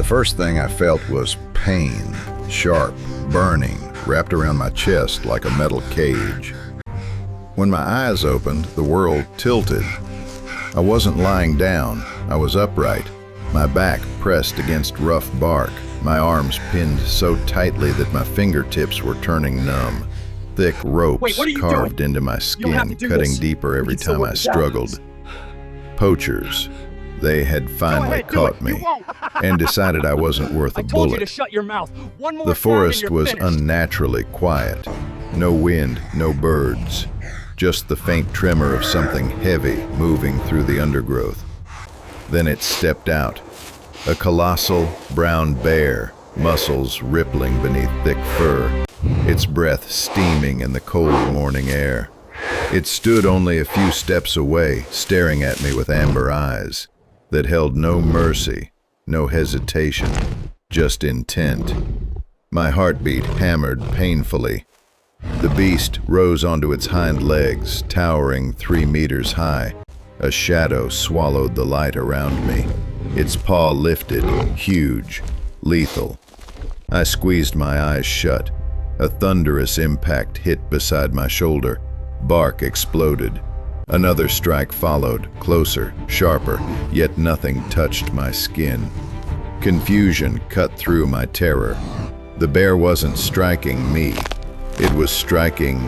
first thing I felt was pain, sharp, burning, wrapped around my chest like a metal cage. When my eyes opened, the world tilted. I wasn't lying down, I was upright, my back pressed against rough bark, my arms pinned so tightly that my fingertips were turning numb. Thick ropes carved into my skin, cutting deeper every time I struggled. Poachers. They had finally caught me and decided I wasn't worth a bullet. I told you to shut your mouth. One more The time forest and you're was finished. unnaturally quiet. No wind, no birds. Just the faint tremor of something heavy moving through the undergrowth. Then it stepped out. A colossal brown bear, muscles rippling beneath thick fur, its breath steaming in the cold morning air. It stood only a few steps away, staring at me with amber eyes that held no mercy, no hesitation, just intent. My heartbeat hammered painfully. The beast rose onto its hind legs, towering 3 meters high. A shadow swallowed the light around me. Its paw lifted, huge, lethal. I squeezed my eyes shut. A thunderous impact hit beside my shoulder. Bark exploded. Another strike followed, closer, sharper, yet nothing touched my skin. Confusion cut through my terror. The bear wasn't striking me. It was striking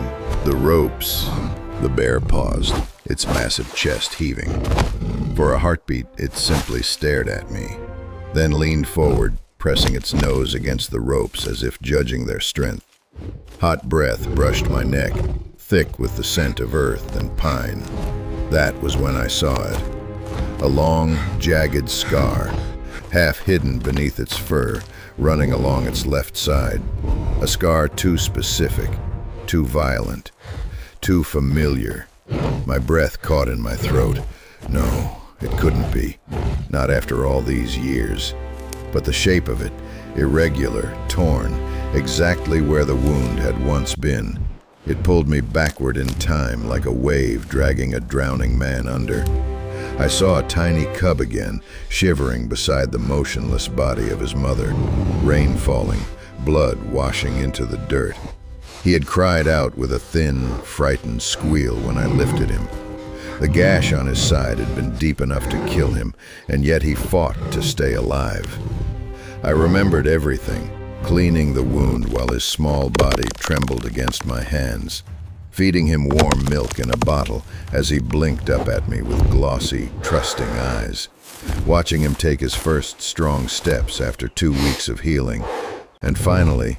the ropes. The bear paused, its massive chest heaving. For a heartbeat, it simply stared at me, then leaned forward, pressing its nose against the ropes as if judging their strength. Hot breath brushed my neck, thick with the scent of earth and pine. That was when I saw it. A long, jagged scar, half hidden beneath its fur, running along its left side. A scar too specific, too violent, too familiar. My breath caught in my throat. No, it couldn't be. Not after all these years. But the shape of it, irregular, torn, exactly where the wound had once been. It pulled me backward in time like a wave dragging a drowning man under. I saw a tiny cub again, shivering beside the motionless body of his mother. Rain falling, blood washing into the dirt. He had cried out with a thin, frightened squeal when I lifted him. The gash on his side had been deep enough to kill him, and yet he fought to stay alive. I remembered everything, cleaning the wound while his small body trembled against my hands, feeding him warm milk in a bottle as he blinked up at me with glossy, trusting eyes, watching him take his first strong steps after 2 weeks of healing, and finally,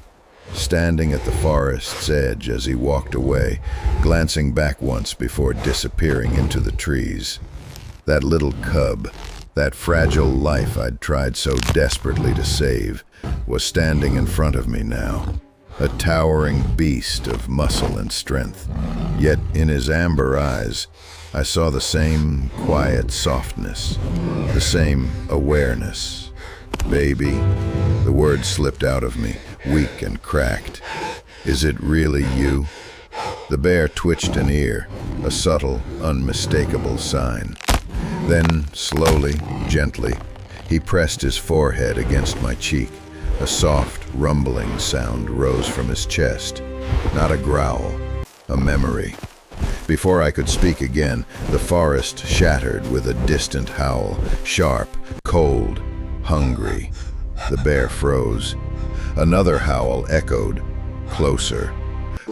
standing at the forest's edge as he walked away, glancing back once before disappearing into the trees. That little cub, that fragile life I'd tried so desperately to save, was standing in front of me now, a towering beast of muscle and strength. Yet in his amber eyes, I saw the same quiet softness, the same awareness. Baby, the word slipped out of me, weak and cracked. Is it really you? The bear twitched an ear, a subtle, unmistakable sign. Then, slowly, gently, he pressed his forehead against my cheek. A soft, rumbling sound rose from his chest. Not a growl, a memory. Before I could speak again, the forest shattered with a distant howl, sharp, cold, hungry. The bear froze. Another howl echoed, closer.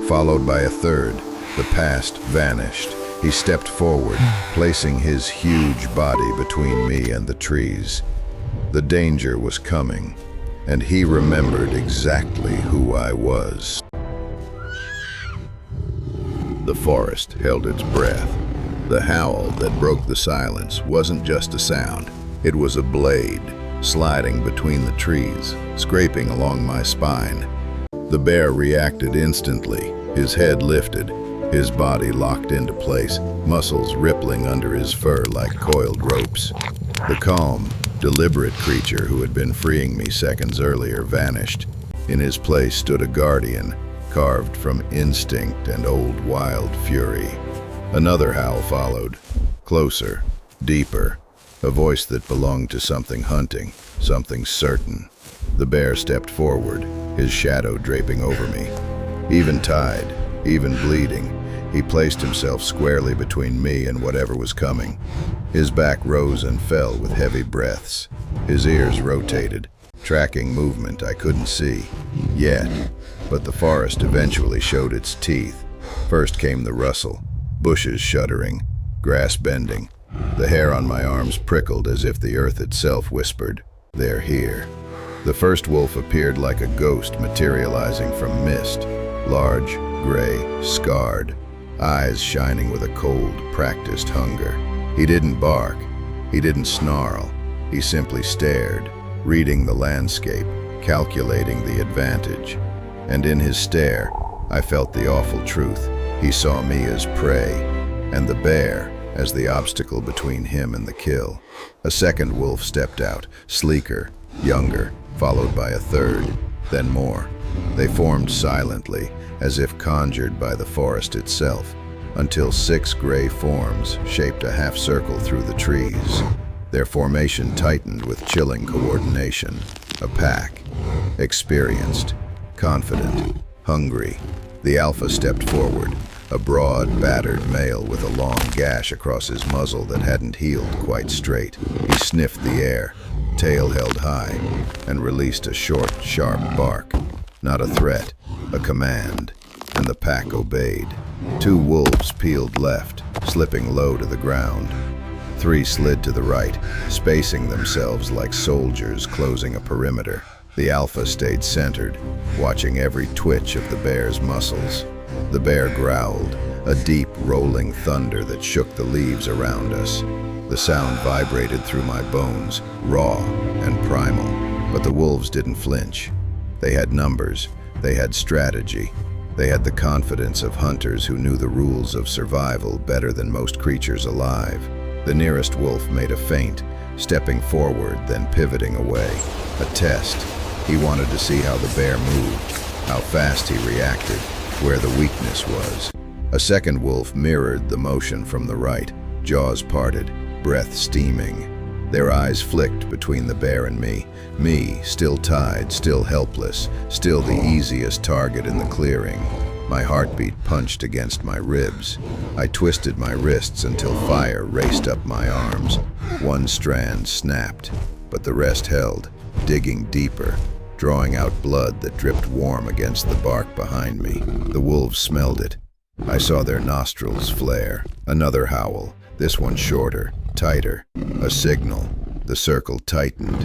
Followed by a third, the past vanished. He stepped forward, placing his huge body between me and the trees. The danger was coming, and he remembered exactly who I was. The forest held its breath. The howl that broke the silence wasn't just a sound. It was a blade, sliding between the trees, scraping along my spine. The bear reacted instantly, his head lifted, his body locked into place, muscles rippling under his fur like coiled ropes. The calm, deliberate creature who had been freeing me seconds earlier vanished. In his place stood a guardian, carved from instinct and old wild fury. Another howl followed, closer, deeper, a voice that belonged to something hunting, something certain. The bear stepped forward, his shadow draping over me. Even tied, even bleeding, he placed himself squarely between me and whatever was coming. His back rose and fell with heavy breaths. His ears rotated, tracking movement I couldn't see yet, but the forest eventually showed its teeth. First came the rustle, bushes shuddering, grass bending. The hair on my arms prickled as if the earth itself whispered, "They're here." The first wolf appeared like a ghost materializing from mist, large, gray, scarred, eyes shining with a cold, practiced hunger. He didn't bark, he didn't snarl, he simply stared, reading the landscape, calculating the advantage. And in his stare, I felt the awful truth. He saw me as prey, and the bear as the obstacle between him and the kill. A second wolf stepped out, sleeker, younger, followed by a third, then more. They formed silently, as if conjured by the forest itself, until 6 gray forms shaped a half circle through the trees. Their formation tightened with chilling coordination. A pack, experienced, confident, hungry. The alpha stepped forward, a broad, battered male with a long gash across his muzzle that hadn't healed quite straight. He sniffed the air, tail held high, and released a short, sharp bark. Not a threat, a command, and the pack obeyed. 2 wolves peeled left, slipping low to the ground. 3 slid to the right, spacing themselves like soldiers closing a perimeter. The alpha stayed centered, watching every twitch of the bear's muscles. The bear growled, a deep, rolling thunder that shook the leaves around us. The sound vibrated through my bones, raw and primal. But the wolves didn't flinch. They had numbers, they had strategy, they had the confidence of hunters who knew the rules of survival better than most creatures alive. The nearest wolf made a feint, stepping forward, then pivoting away. A test. He wanted to see how the bear moved, how fast he reacted, where the weakness was. A second wolf mirrored the motion from the right, jaws parted, breath steaming. Their eyes flicked between the bear and me. Me, still tied, still helpless, still the easiest target in the clearing. My heartbeat punched against my ribs. I twisted my wrists until fire raced up my arms. One strand snapped, but the rest held, digging deeper, drawing out blood that dripped warm against the bark behind me. The wolves smelled it. I saw their nostrils flare. Another howl, this one shorter, tighter. A signal. The circle tightened.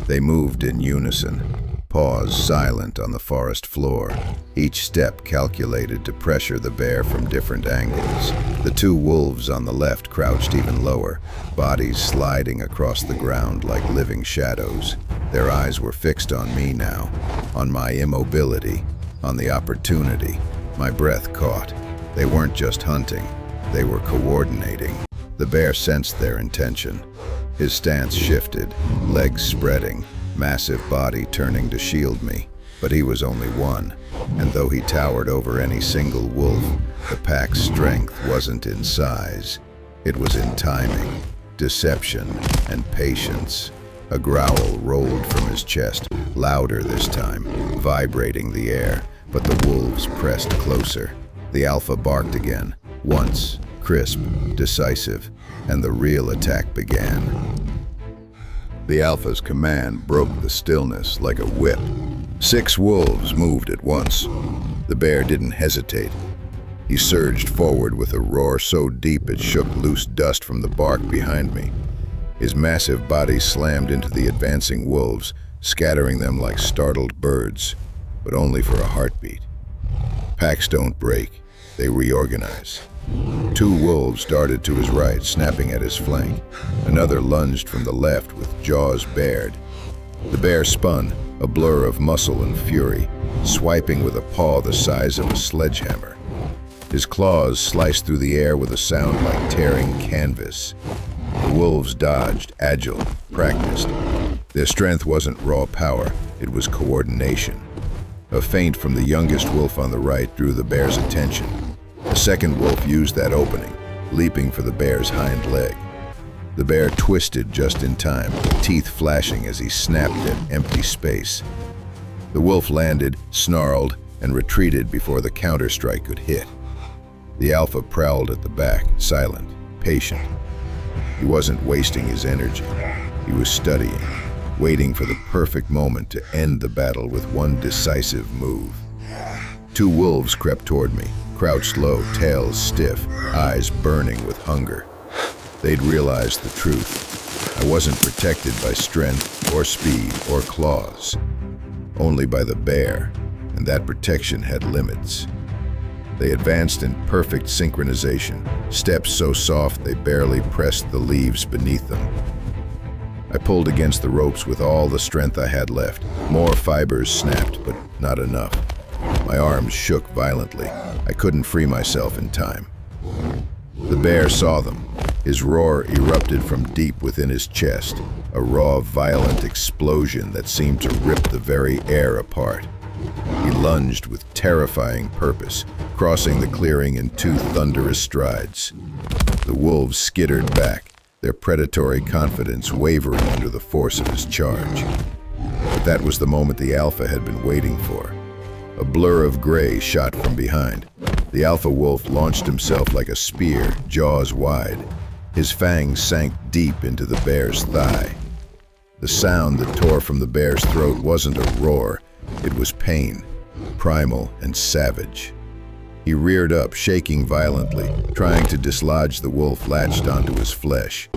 They moved in unison. Paused silent on the forest floor, each step calculated to pressure the bear from different angles. The 2 wolves on the left crouched even lower, bodies sliding across the ground like living shadows. Their eyes were fixed on me now, on my immobility, on the opportunity. My breath caught. They weren't just hunting, they were coordinating. The bear sensed their intention. His stance shifted, legs spreading, massive body turning to shield me. But he was only one, and though he towered over any single wolf, the pack's strength wasn't in size. It was in timing, deception, and patience. A growl rolled from his chest, louder this time, vibrating the air, but the wolves pressed closer. The alpha barked again, once, crisp, decisive, and the real attack began. The alpha's command broke the stillness like a whip. 6 wolves moved at once. The bear didn't hesitate. He surged forward with a roar so deep it shook loose dust from the bark behind me. His massive body slammed into the advancing wolves, scattering them like startled birds, but only for a heartbeat. Packs don't break, they reorganize. 2 wolves darted to his right, snapping at his flank. Another lunged from the left with jaws bared. The bear spun, a blur of muscle and fury, swiping with a paw the size of a sledgehammer. His claws sliced through the air with a sound like tearing canvas. The wolves dodged, agile, practiced. Their strength wasn't raw power, it was coordination. A feint from the youngest wolf on the right drew the bear's attention. The second wolf used that opening, leaping for the bear's hind leg. The bear twisted just in time, teeth flashing as he snapped at empty space. The wolf landed, snarled, and retreated before the counter-strike could hit. The alpha prowled at the back, silent, patient. He wasn't wasting his energy. He was studying, waiting for the perfect moment to end the battle with one decisive move. Two wolves crept toward me, crouched low, tails stiff, eyes burning with hunger. They'd realized the truth. I wasn't protected by strength or speed or claws, only by the bear, and that protection had limits. They advanced in perfect synchronization, steps so soft they barely pressed the leaves beneath them. I pulled against the ropes with all the strength I had left. More fibers snapped, but not enough. My arms shook violently. I couldn't free myself in time. The bear saw them. His roar erupted from deep within his chest, a raw, violent explosion that seemed to rip the very air apart. He lunged with terrifying purpose, crossing the clearing in two thunderous strides. The wolves skittered back, their predatory confidence wavering under the force of his charge. But that was the moment the alpha had been waiting for. A blur of gray shot from behind. The alpha wolf launched himself like a spear, jaws wide. His fangs sank deep into the bear's thigh. The sound that tore from the bear's throat wasn't a roar, it was pain, primal and savage. He reared up, shaking violently, trying to dislodge the wolf latched onto his flesh.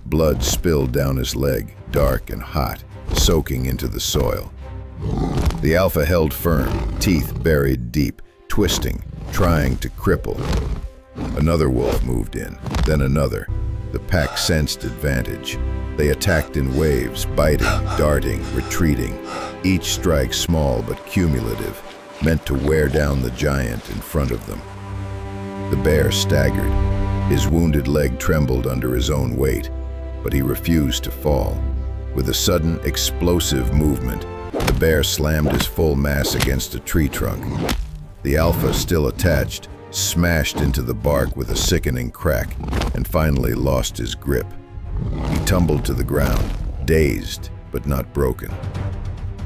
Blood spilled down his leg, dark and hot, soaking into the soil. The alpha held firm, teeth buried deep, twisting, trying to cripple. Another wolf moved in, then another. The pack sensed advantage. They attacked in waves, biting, darting, retreating. Each strike small but cumulative, meant to wear down the giant in front of them. The bear staggered. His wounded leg trembled under his own weight, but he refused to fall. With a sudden, explosive movement, the bear slammed his full mass against a tree trunk. The alpha, still attached, smashed into the bark with a sickening crack and finally lost his grip. He tumbled to the ground, dazed but not broken.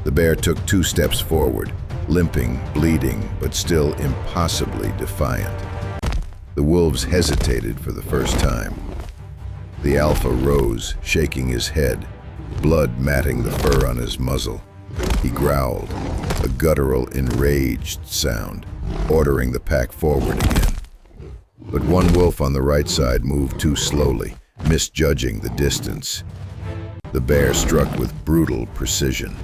The bear took 2 steps forward, limping, bleeding, but still impossibly defiant. The wolves hesitated for the first time. The alpha rose, shaking his head, blood matting the fur on his muzzle. He growled, a guttural, enraged sound, ordering the pack forward again. But one wolf on the right side moved too slowly, misjudging the distance. The bear struck with brutal precision.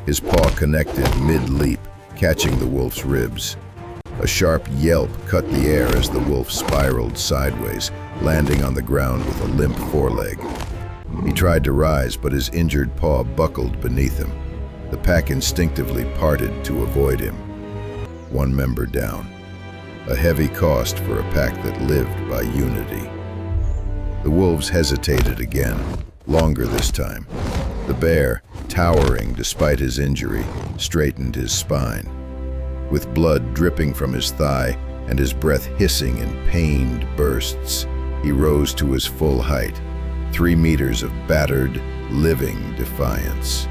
His paw connected mid-leap, catching the wolf's ribs. A sharp yelp cut the air as the wolf spiraled sideways, landing on the ground with a limp foreleg. He tried to rise, but his injured paw buckled beneath him. The pack instinctively parted to avoid him. One member down. A heavy cost for a pack that lived by unity. The wolves hesitated again, longer this time. The bear, towering despite his injury, straightened his spine. With blood dripping from his thigh and his breath hissing in pained bursts, he rose to his full height, 3 meters of battered, living defiance.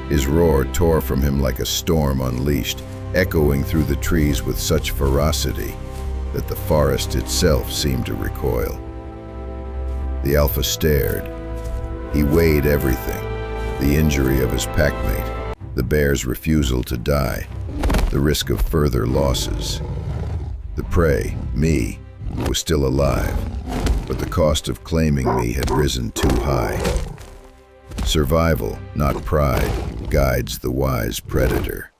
His roar tore from him like a storm unleashed, echoing through the trees with such ferocity that the forest itself seemed to recoil. The alpha stared. He weighed everything: the injury of his packmate, the bear's refusal to die, the risk of further losses. The prey, me, was still alive, but the cost of claiming me had risen too high. Survival, not pride, guides the wise predator.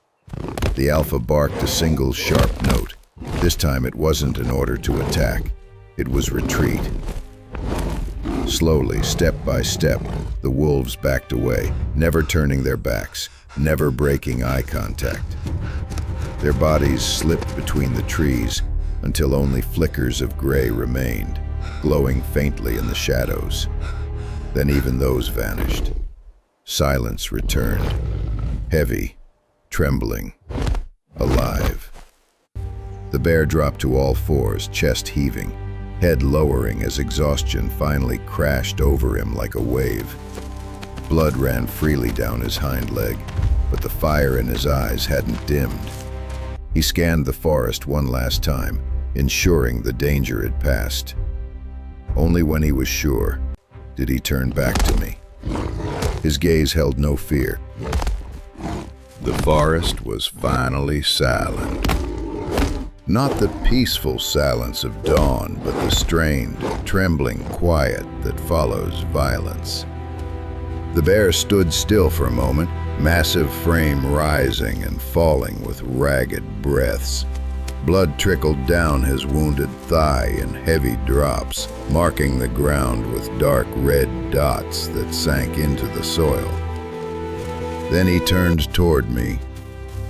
The alpha barked a single sharp note. This time it wasn't an order to attack. It was retreat. Slowly, step by step, the wolves backed away, never turning their backs, never breaking eye contact. Their bodies slipped between the trees until only flickers of gray remained, glowing faintly in the shadows. Then even those vanished. Silence returned, heavy, trembling, alive. The bear dropped to all fours, chest heaving. head lowering as exhaustion finally crashed over him like a wave. Blood ran freely down his hind leg, but the fire in his eyes hadn't dimmed. He scanned the forest one last time, ensuring the danger had passed. Only when he was sure did he turn back to me. His gaze held no fear. The forest was finally silent. Not the peaceful silence of dawn, but the strained, trembling quiet that follows violence. The bear stood still for a moment, massive frame rising and falling with ragged breaths. Blood trickled down his wounded thigh in heavy drops, marking the ground with dark red dots that sank into the soil. Then he turned toward me.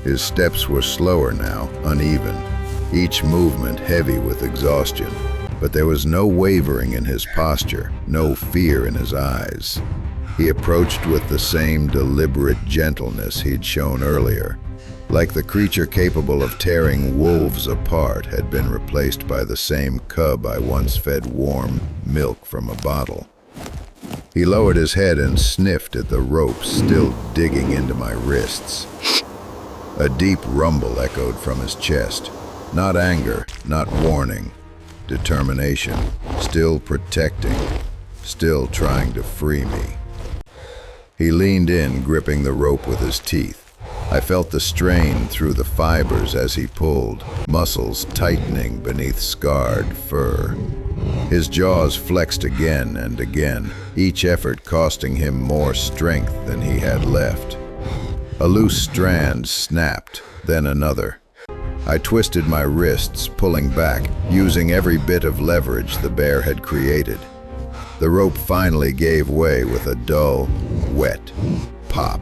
His steps were slower now, uneven, each movement heavy with exhaustion. But there was no wavering in his posture, no fear in his eyes. He approached with the same deliberate gentleness he'd shown earlier, like the creature capable of tearing wolves apart had been replaced by the same cub I once fed warm milk from a bottle. He lowered his head and sniffed at the rope still digging into my wrists. A deep rumble echoed from his chest. Not anger, not warning. Determination, still protecting, still trying to free me. He leaned in, gripping the rope with his teeth. I felt the strain through the fibers as he pulled, muscles tightening beneath scarred fur. His jaws flexed again and again, each effort costing him more strength than he had left. A loose strand snapped, then another. I twisted my wrists, pulling back, using every bit of leverage the bear had created. The rope finally gave way with a dull, wet pop.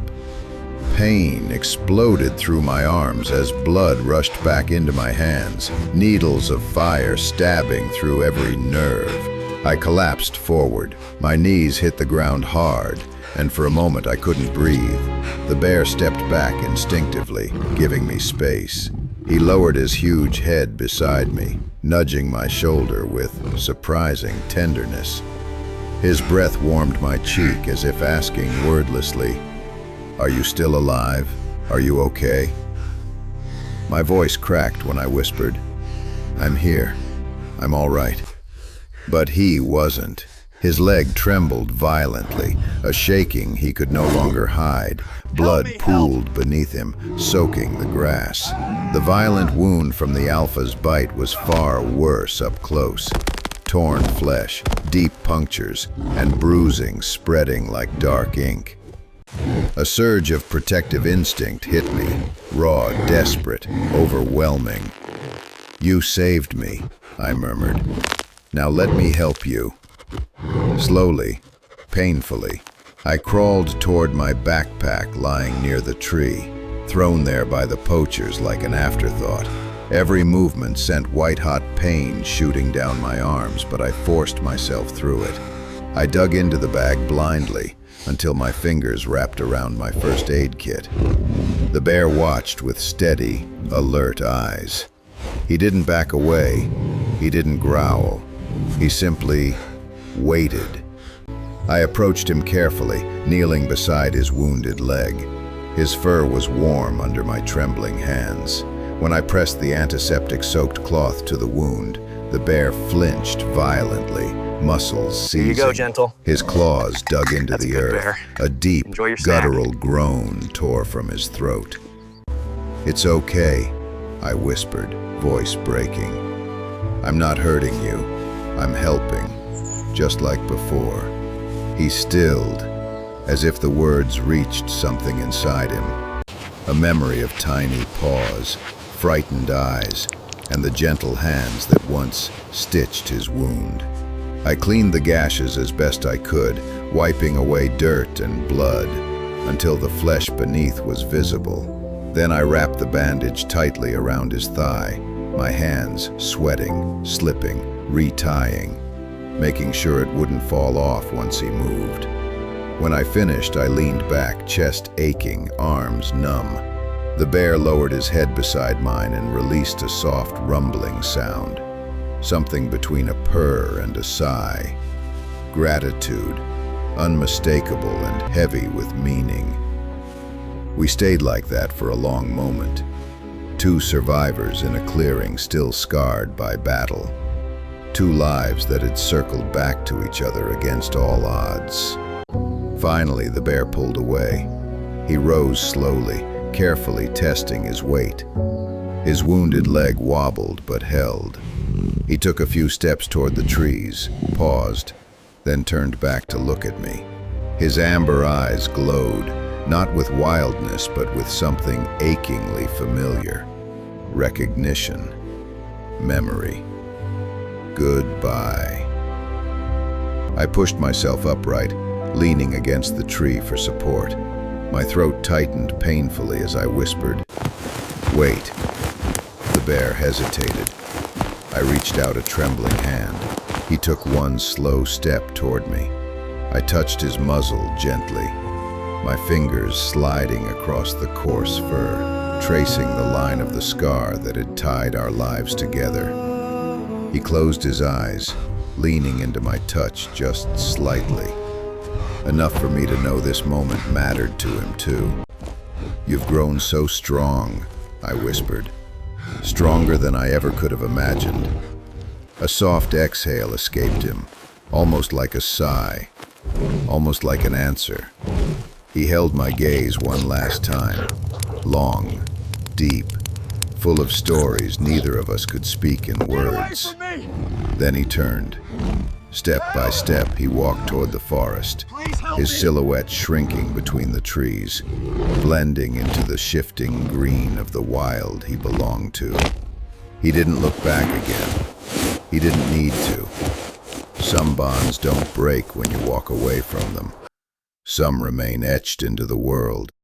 Pain exploded through my arms as blood rushed back into my hands, needles of fire stabbing through every nerve. I collapsed forward. My knees hit the ground hard, and for a moment I couldn't breathe. The bear stepped back instinctively, giving me space. He lowered his huge head beside me, nudging my shoulder with surprising tenderness. His breath warmed my cheek as if asking wordlessly, "Are you still alive? Are you okay?" My voice cracked when I whispered, "I'm here. I'm all right." But he wasn't. His leg trembled violently, a shaking he could no longer hide. Blood pooled beneath him, soaking the grass. The violent wound from the alpha's bite was far worse up close. Torn flesh, deep punctures, and bruising spreading like dark ink. A surge of protective instinct hit me, raw, desperate, overwhelming. "You saved me," I murmured. "Now let me help you." Slowly, painfully, I crawled toward my backpack lying near the tree, thrown there by the poachers like an afterthought. Every movement sent white-hot pain shooting down my arms, but I forced myself through it. I dug into the bag blindly until my fingers wrapped around my first aid kit. The bear watched with steady, alert eyes. He didn't back away. He didn't growl. He simply waited. I approached him carefully, kneeling beside his wounded leg. His fur was warm under my trembling hands. When I pressed the antiseptic-soaked cloth to the wound, the bear flinched violently, muscles seizing. Here you go, gentle. His claws dug into That's the a good earth. bear. A deep, Enjoy your snack. guttural groan tore from his throat. "It's okay," I whispered, voice breaking. "I'm not hurting you. I'm helping, just like before." He stilled, as if the words reached something inside him. A memory of tiny paws, frightened eyes, and the gentle hands that once stitched his wound. I cleaned the gashes as best I could, wiping away dirt and blood until the flesh beneath was visible. Then I wrapped the bandage tightly around his thigh, my hands sweating, slipping, retying, making sure it wouldn't fall off once he moved. When I finished, I leaned back, chest aching, arms numb. The bear lowered his head beside mine and released a soft rumbling sound. something between a purr and a sigh. Gratitude, unmistakable and heavy with meaning. We stayed like that for a long moment, two survivors in a clearing still scarred by battle, two lives that had circled back to each other against all odds. Finally, the bear pulled away. He rose slowly, carefully testing his weight. His wounded leg wobbled but held. He took a few steps toward the trees, paused, then turned back to look at me. His amber eyes glowed, not with wildness but with something achingly familiar. Recognition. Memory. Goodbye. I pushed myself upright, leaning against the tree for support. My throat tightened painfully as I whispered, "Wait." The bear hesitated. I reached out a trembling hand. He took one slow step toward me. I touched his muzzle gently, my fingers sliding across the coarse fur, tracing the line of the scar that had tied our lives together. He closed his eyes, leaning into my touch just slightly. Enough for me to know this moment mattered to him too. "You've grown so strong," I whispered. "Stronger than I ever could have imagined." A soft exhale escaped him, almost like a sigh, almost like an answer. He held my gaze one last time, long, deep, full of stories neither of us could speak in words. Then he turned. Step by step, he walked toward the forest, his silhouette shrinking between the trees, blending into the shifting green of the wild he belonged to. He didn't look back again. He didn't need to. Some bonds don't break when you walk away from them. Some remain etched into the world.